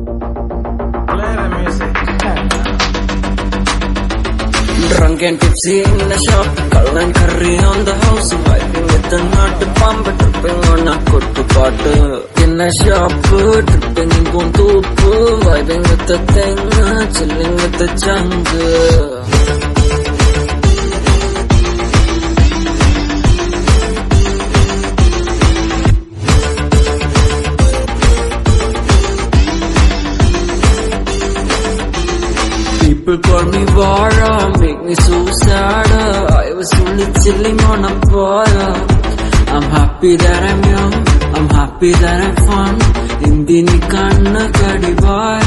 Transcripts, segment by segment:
Drunk and tipsy in the shop, call and curry on the house, vibing with the nut bomb, tripping on a kuttu pot. In the shop, tripping in Guntup, vibing with the thing, chilling with the jungle. People call me Vara, make me so sad. I was only chilling on a bar. I'm happy that I'm young, I'm happy that I'm fun. Indini kanna kadibai,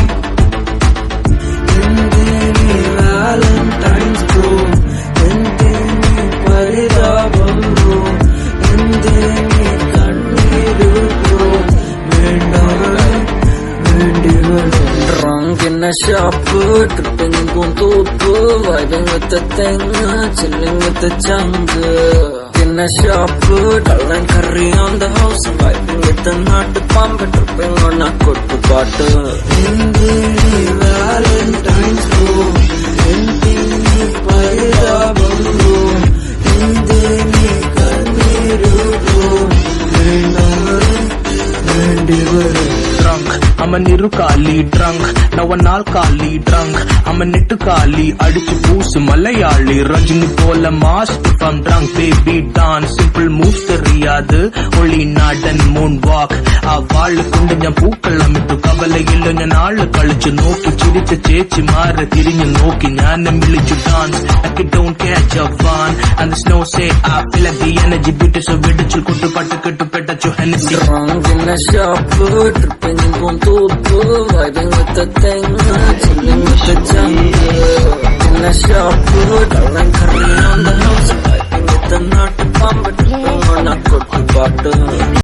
Indini Valentine's bro, Indini paridabam bro, Indini kanniru bro, drunk in a shop, tripping in Guntup, vibing with the thing, chilling with the jungle. In a shop, dull and curry on the house, vibing with the nut bomb, tripping on a kuttu pot. Indini Valentine's bro, Indini paridabam bro, Indini kanniru bro, drunk, I'm a Nirukali drunk, now an alkali drunk, I'm a Nittukali, Adichu Poosu Malayali, Rajini Pola mask if I'm drunk, baby dance, simple moves theriyadu, only nod and moonwalk, Avalu kundinja pookalammittu, kavalayilla njan aalu kalichu nokki, chiricha chechi maara thirinju nokki, njanam vilichu dance, like it don't catch a fun, and the snow say I feel like the energy beauty so vidichu kuttu pattu kettu petachu Hennessy. Drunk in a shop, tripping in Guntup, vibing with the thing, chilling with the jungle. In a shop, dull and curry on the house, vibing with the nut bomb, tripping on a kuttu pot.